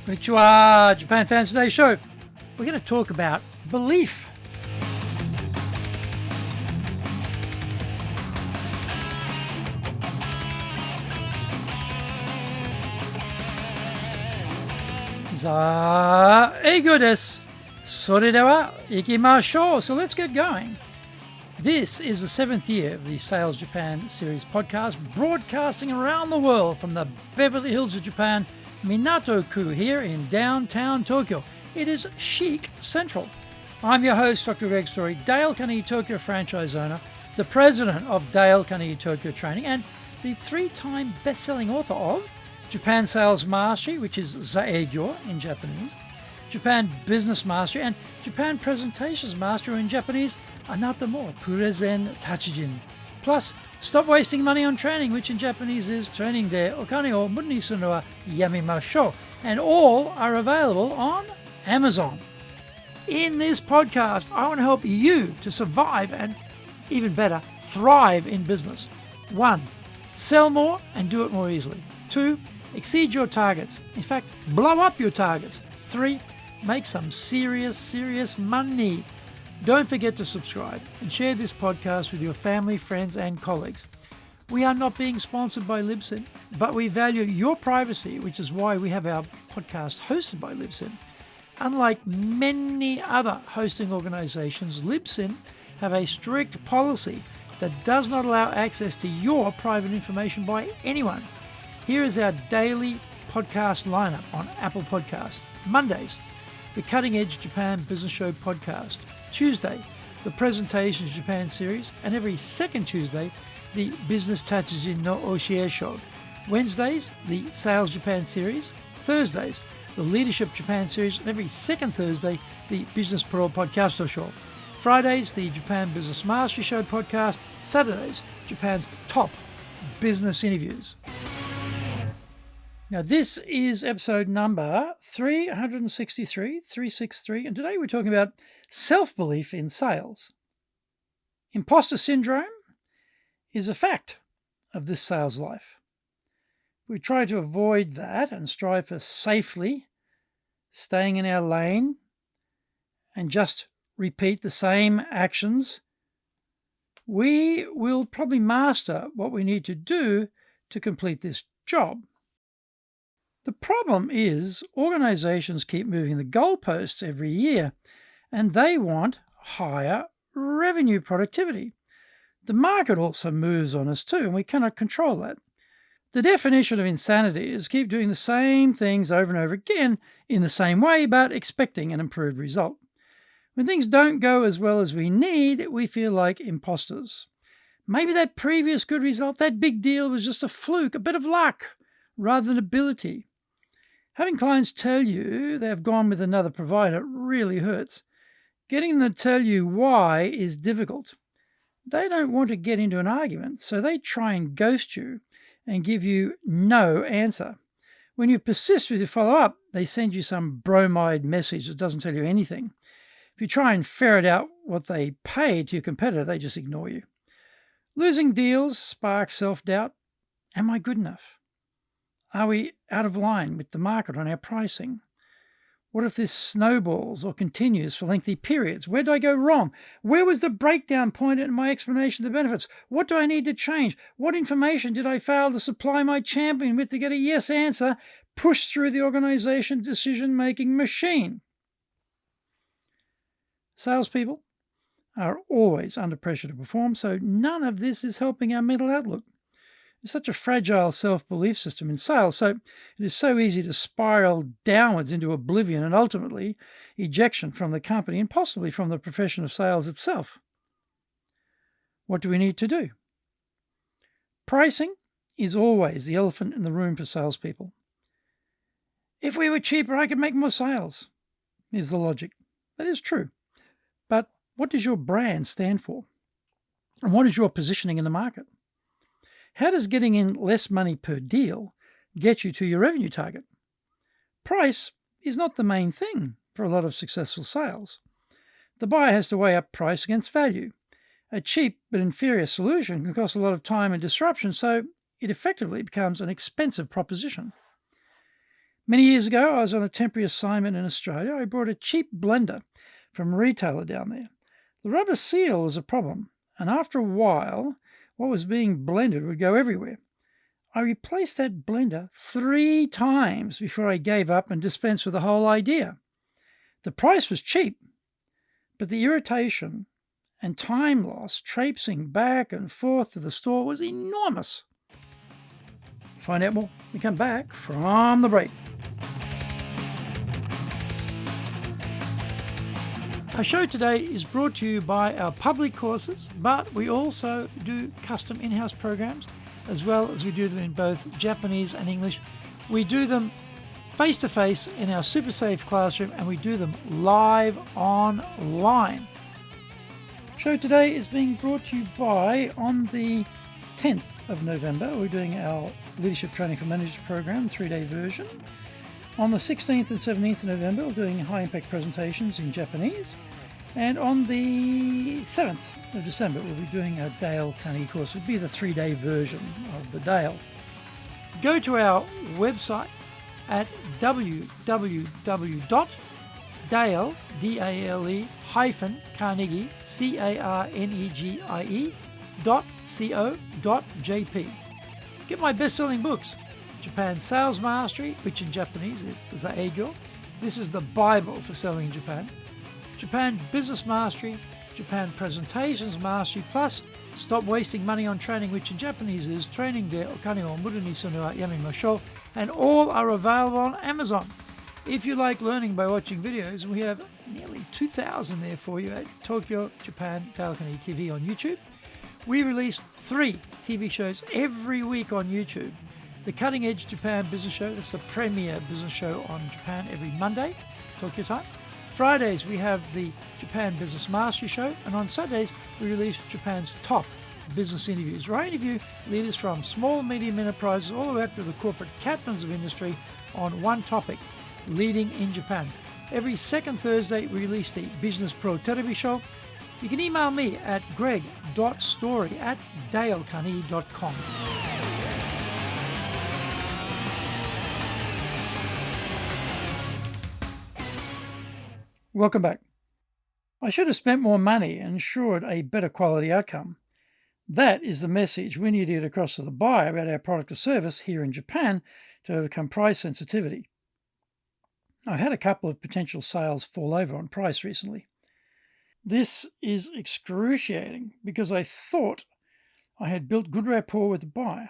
Konnichiwa, Japan Fans. Today's show, we're going to talk about belief. Eigo desu. それでは行きましょう. So let's get going. This is the 7th year of the Sales Japan series podcast, broadcasting around the world from the Beverly Hills of Japan, Minato-ku here in downtown Tokyo. It is chic central. I'm your host, Dr. Greg Story, Dale Carnegie Tokyo franchise owner, the president of Dale Carnegie Tokyo Training, and the 3-time best-selling author of Japan Sales Mastery, which is Zaegyo in Japanese, Japan Business Mastery, and Japan Presentations Mastery in Japanese, Anata mo Purezen Tachijin. Plus, stop wasting money on training, which in Japanese is training de okane o muda ni suru no wa yamimashou. And all are available on Amazon. In this podcast, I want to help you to survive and, even better, thrive in business. 1. Sell more and do it more easily. 2. Exceed your targets. In fact, blow up your targets. 3. Make some serious money. Don't forget to subscribe and share this podcast with your family, friends, and colleagues. We are not being sponsored by Libsyn, but we value your privacy, which is why we have our podcast hosted by Libsyn. Unlike many other hosting organizations, Libsyn have a strict policy that does not allow access to your private information by anyone. Here is our daily podcast lineup on Apple Podcasts. Mondays, the Cutting Edge Japan Business Show podcast. Tuesday, the Presentations Japan series, and every second Tuesday, the Business Tachijin no Oshie Show. Wednesdays, the Sales Japan series. Thursdays, the Leadership Japan series, and every second Thursday, the Business Pro Podcasto Show. Fridays, the Japan Business Mastery Show podcast. Saturdays, Japan's top business interviews. Now, this is episode number 363, and today we're talking about self-belief in sales. Imposter syndrome is a fact of this sales life. We try to avoid that and strive for safely staying in our lane and just repeat the same actions. We will probably master what we need to do to complete this job. The problem is organizations keep moving the goalposts every year, and they want higher revenue productivity. The market also moves on us too, and we cannot control that. The definition of insanity is keep doing the same things over and over again in the same way, but expecting an improved result. When things don't go as well as we need, we feel like imposters. Maybe that previous good result, that big deal, was just a fluke, a bit of luck, rather than ability. Having clients tell you they have gone with another provider really hurts. Getting them to tell you why is difficult. They don't want to get into an argument, so they try and ghost you and give you no answer. When you persist with your follow-up, they send you some bromide message that doesn't tell you anything. If you try and ferret out what they paid to your competitor, they just ignore you. Losing deals sparks self-doubt. Am I good enough? Are we out of line with the market on our pricing? What if this snowballs or continues for lengthy periods? Where do I go wrong? Where was the breakdown point in my explanation of the benefits? What do I need to change? What information did I fail to supply my champion with to get a yes answer pushed through the organization decision-making machine? Salespeople are always under pressure to perform, so none of this is helping our mental outlook. It's such a fragile self-belief system in sales, so it is so easy to spiral downwards into oblivion and ultimately ejection from the company and possibly from the profession of sales itself. What do we need to do? Pricing is always the elephant in the room for salespeople. If we were cheaper, I could make more sales, is the logic. That is true. But what does your brand stand for? And what is your positioning in the market? How does getting in less money per deal get you to your revenue target? Price is not the main thing for a lot of successful sales. The buyer has to weigh up price against value. A cheap but inferior solution can cost a lot of time and disruption, so it effectively becomes an expensive proposition. Many years ago, I was on a temporary assignment in Australia. I brought a cheap blender from a retailer down there. The rubber seal was a problem, and after a while, what was being blended would go everywhere. I replaced that blender 3 times before I gave up and dispensed with the whole idea. The price was cheap, but the irritation and time loss traipsing back and forth to the store was enormous. Find out more when we come back from the break. Our show today is brought to you by our public courses, but we also do custom in-house programs, as well as we do them in both Japanese and English. We do them face-to-face in our super safe classroom, and we do them live online. Show today is being brought to you by, on the 10th of November, we're doing our Leadership Training for Managers program, 3-day version. On the 16th and 17th of November, we're doing high-impact presentations in Japanese. And on the 7th of December, we'll be doing our Dale Carnegie course. It'll be the 3-day version of the Dale. Go to our website at www.dale, D-A-L-E, -Carnegie, CARNEGIE.co.jp. Get my best-selling books, Japan Sales Mastery, which in Japanese is Zaegyo. This is the Bible for selling in Japan. Japan Business Mastery, Japan Presentations Mastery, plus Stop Wasting Money on Training, which in Japanese is Training de Okane o Muru ni Sunu wa Yamimashou, and all are available on Amazon. If you like learning by watching videos, we have nearly 2,000 there for you at Tokyo, Japan, Dale Carnegie TV on YouTube. We release 3 TV shows every week on YouTube. The Cutting Edge Japan Business Show, that's the premier business show on Japan every Monday, Tokyo time. Fridays, we have the Japan Business Mastery Show, and on Saturdays, we release Japan's top business interviews, where I interview leaders from small, medium enterprises all the way up to the corporate captains of industry on one topic, leading in Japan. Every second Thursday, we release the Business Pro Television Show. You can email me at greg.story@dalecarnegie.com. Welcome back. I should have spent more money and ensured a better quality outcome. That is the message we need to get across to the buyer about our product or service here in Japan to overcome price sensitivity. I've had a couple of potential sales fall over on price recently. This is excruciating because I thought I had built good rapport with the buyer.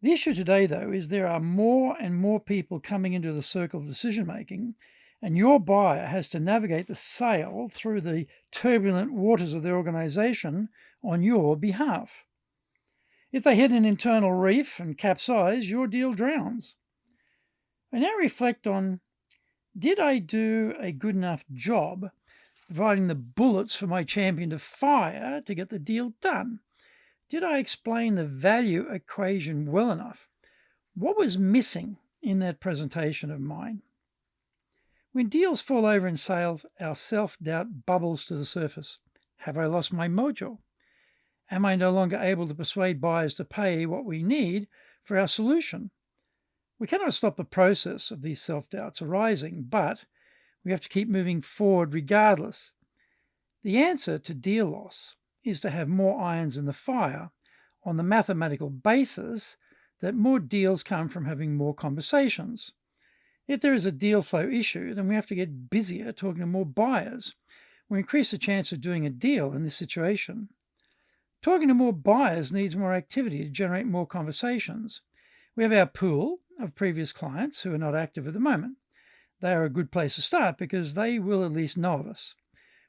The issue today, though, is there are more and more people coming into the circle of decision making, and your buyer has to navigate the sale through the turbulent waters of their organization on your behalf. If they hit an internal reef and capsize, your deal drowns. I now reflect on, did I do a good enough job providing the bullets for my champion to fire to get the deal done? Did I explain the value equation well enough? What was missing in that presentation of mine? When deals fall over in sales, our self-doubt bubbles to the surface. Have I lost my mojo? Am I no longer able to persuade buyers to pay what we need for our solution? We cannot stop the process of these self-doubts arising, but we have to keep moving forward regardless. The answer to deal loss is to have more irons in the fire on the mathematical basis that more deals come from having more conversations. If there is a deal flow issue, then we have to get busier talking to more buyers. We increase the chance of doing a deal in this situation. Talking to more buyers needs more activity to generate more conversations. We have our pool of previous clients who are not active at the moment. They are a good place to start because they will at least know of us.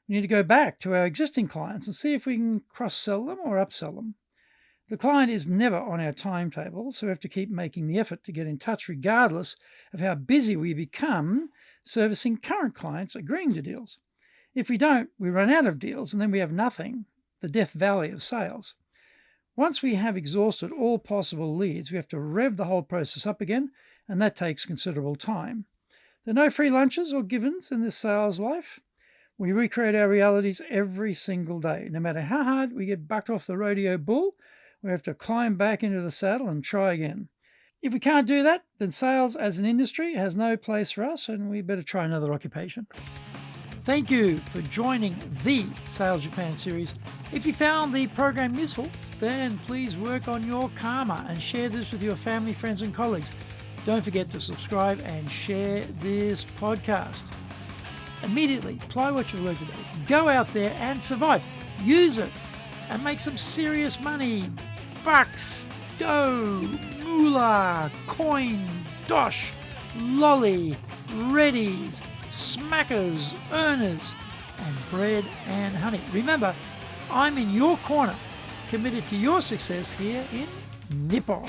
We need to go back to our existing clients and see if we can cross-sell them or upsell them. The client is never on our timetable, so we have to keep making the effort to get in touch regardless of how busy we become servicing current clients agreeing to deals. If we don't, we run out of deals and then we have nothing, the death valley of sales. Once we have exhausted all possible leads, we have to rev the whole process up again, and that takes considerable time. There are no free lunches or givens in this sales life. We recreate our realities every single day. No matter how hard we get bucked off the rodeo bull, we have to climb back into the saddle and try again. If we can't do that, then sales as an industry has no place for us, and we better try another occupation. Thank you for joining the Sales Japan series. If you found the program useful, then please work on your karma and share this with your family, friends, and colleagues. Don't forget to subscribe and share this podcast. Immediately apply what you've learned today. Go out there and survive. Use it and make some serious money. Bucks, dough, moolah, coin, dosh, lolly, readies, smackers, earners, and bread and honey. Remember, I'm in your corner, committed to your success here in Nippon.